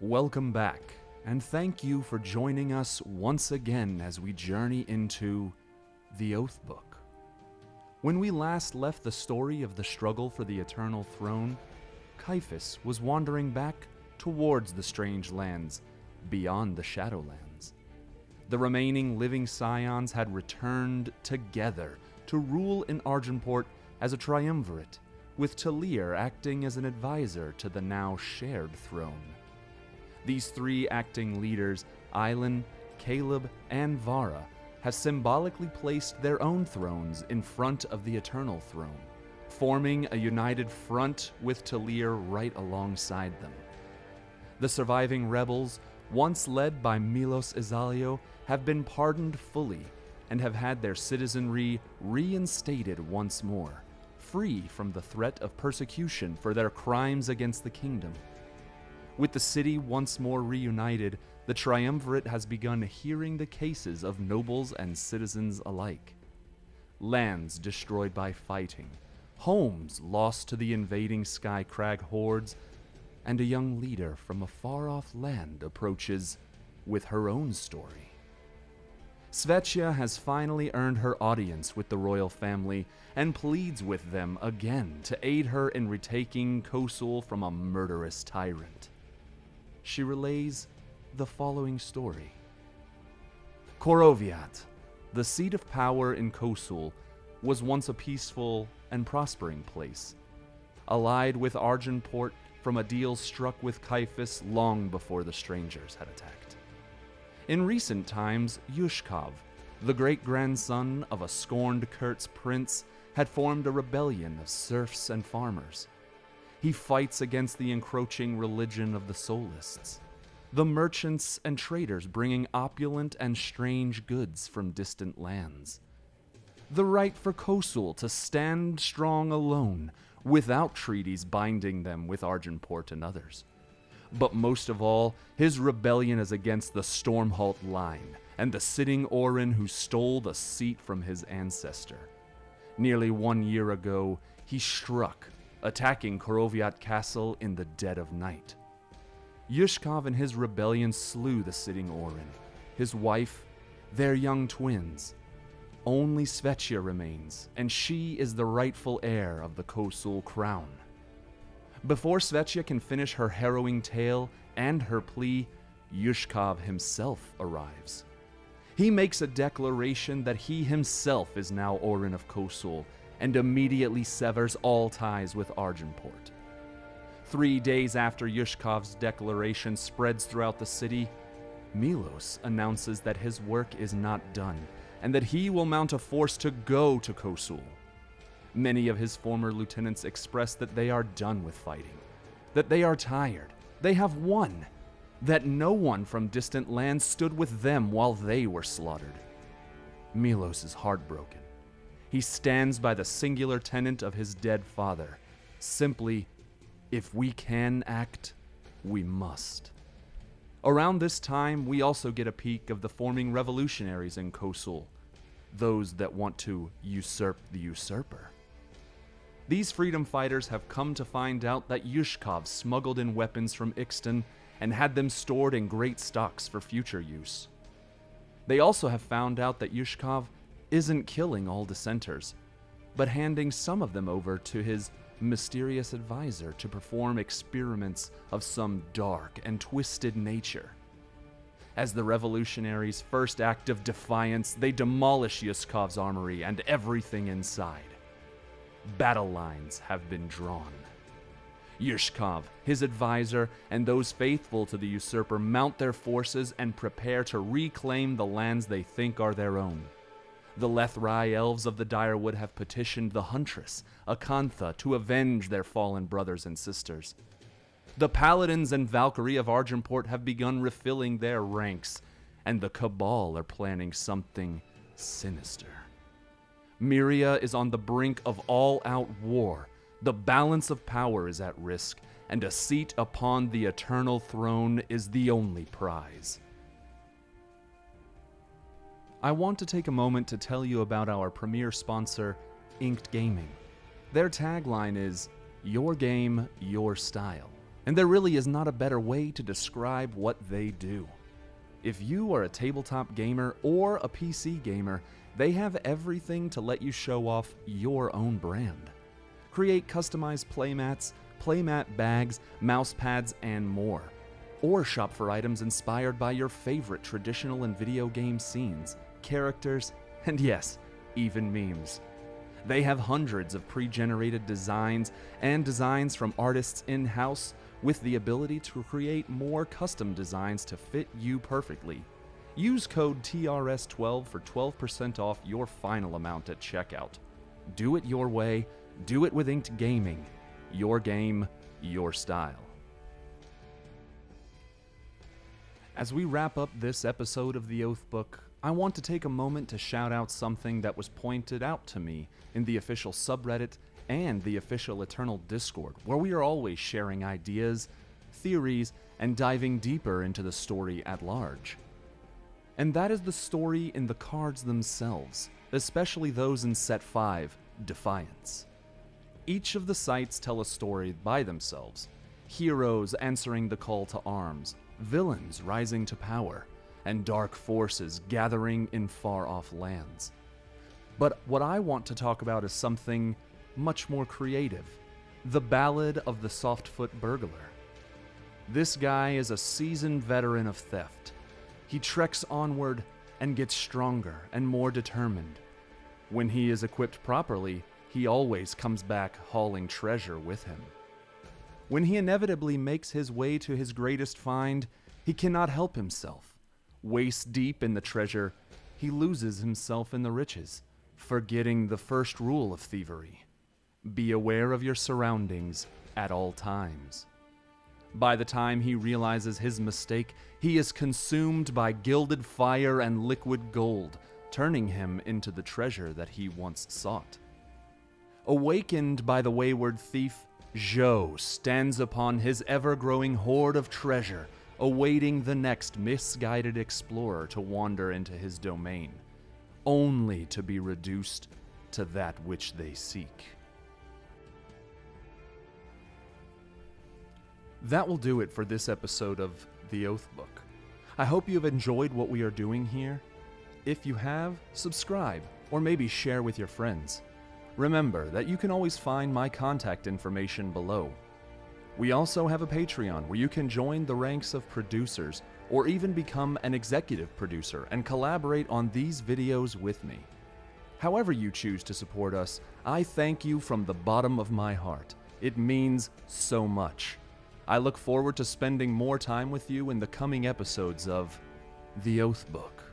Welcome back, and thank you for joining us once again as we journey into the Oathbook. When we last left the story of the struggle for the Eternal Throne, Caiaphas was wandering back towards the strange lands beyond the Shadowlands. The remaining living scions had returned together to rule in Argenport as a triumvirate, with Talir acting as an advisor to the now shared throne. These three acting leaders, Ailen, Caleb, and Vara, have symbolically placed their own thrones in front of the Eternal Throne, forming a united front with Talir right alongside them. The surviving rebels, once led by Milos Izalio, have been pardoned fully and have had their citizenry reinstated once more, free from the threat of persecution for their crimes against the kingdom. With the city once more reunited, the triumvirate has begun hearing the cases of nobles and citizens alike. Lands destroyed by fighting, homes lost to the invading Skycrag hordes, and a young leader from a far-off land approaches with her own story. Svetia has finally earned her audience with the royal family and pleads with them again to aid her in retaking Kosul from a murderous tyrant. She relays the following story. Koroviat, the seat of power in Kosul, was once a peaceful and prospering place, allied with Argenport from a deal struck with Caiaphas long before the strangers had attacked. In recent times, Yushkov, the great-grandson of a scorned Kurtz prince, had formed a rebellion of serfs and farmers. He fights against the encroaching religion of the Soulists, the merchants and traders bringing opulent and strange goods from distant lands. The right for Kosul to stand strong alone, without treaties binding them with Argenport and others. But most of all, his rebellion is against the Stormhalt line and the sitting Orin who stole the seat from his ancestor. Nearly 1 year ago, he struck, attacking Koroviat Castle in the dead of night. Yushkov and his rebellion slew the sitting Orin, his wife, their young twins. Only Svetia remains, and she is the rightful heir of the Kosul crown. Before Svetia can finish her harrowing tale and her plea, Yushkov himself arrives. He makes a declaration that he himself is now Orin of Kosul, and immediately severs all ties with Argenport. 3 days after Yushkov's declaration spreads throughout the city, Milos announces that his work is not done, and that he will mount a force to go to Kosul. Many of his former lieutenants express that they are done with fighting, that they are tired, they have won, that no one from distant lands stood with them while they were slaughtered. Milos is heartbroken. He stands by the singular tenet of his dead father, simply, if we can act, we must. Around this time, we also get a peek of the forming revolutionaries in Kosul, those that want to usurp the usurper. These freedom fighters have come to find out that Yushkov smuggled in weapons from Ixtan and had them stored in great stocks for future use. They also have found out that Yushkov isn't killing all dissenters, but handing some of them over to his mysterious advisor to perform experiments of some dark and twisted nature. As the revolutionaries' first act of defiance, they demolish Yushkov's armory and everything inside. Battle lines have been drawn. Yushkov, his advisor, and those faithful to the usurper mount their forces and prepare to reclaim the lands they think are their own. The Lethrai elves of the Direwood have petitioned the Huntress, Acantha, to avenge their fallen brothers and sisters. The Paladins and Valkyrie of Argenport have begun refilling their ranks, and the Cabal are planning something sinister. Myria is on the brink of all-out war. The balance of power is at risk, and a seat upon the Eternal Throne is the only prize. I want to take a moment to tell you about our premier sponsor, Inked Gaming. Their tagline is, "Your game, your style." And there really is not a better way to describe what they do. If you are a tabletop gamer or a PC gamer, they have everything to let you show off your own brand. Create customized playmats, playmat bags, mouse pads, and more. Or shop for items inspired by your favorite traditional and video game scenes, characters, and yes, even memes. They have hundreds of pre-generated designs and designs from artists in-house with the ability to create more custom designs to fit you perfectly. Use code TRS12 for 12% off your final amount at checkout. Do it your way, do it with Inked Gaming. Your game, your style. As we wrap up this episode of the Oathbook, I want to take a moment to shout out something that was pointed out to me in the official subreddit and the official Eternal Discord, where we are always sharing ideas, theories, and diving deeper into the story at large. And that is the story in the cards themselves, especially those in Set 5, Defiance. Each of the sites tell a story by themselves, heroes answering the call to arms, villains rising to power, and dark forces gathering in far-off lands. But what I want to talk about is something much more creative, the Ballad of the Softfoot Burglar. This guy is a seasoned veteran of theft. He treks onward and gets stronger and more determined. When he is equipped properly, he always comes back hauling treasure with him. When he inevitably makes his way to his greatest find, he cannot help himself. Waist deep in the treasure, he loses himself in the riches, forgetting the first rule of thievery. Be aware of your surroundings at all times. By the time he realizes his mistake, he is consumed by gilded fire and liquid gold, turning him into the treasure that he once sought. Awakened by the wayward thief, Joe stands upon his ever-growing hoard of treasure, awaiting the next misguided explorer to wander into his domain, only to be reduced to that which they seek. That will do it for this episode of The Oathbook. I hope you have enjoyed what we are doing here. If you have, subscribe, or maybe share with your friends. Remember that you can always find my contact information below. We also have a Patreon where you can join the ranks of producers or even become an executive producer and collaborate on these videos with me. However you choose to support us, I thank you from the bottom of my heart. It means so much. I look forward to spending more time with you in the coming episodes of The Oathbook.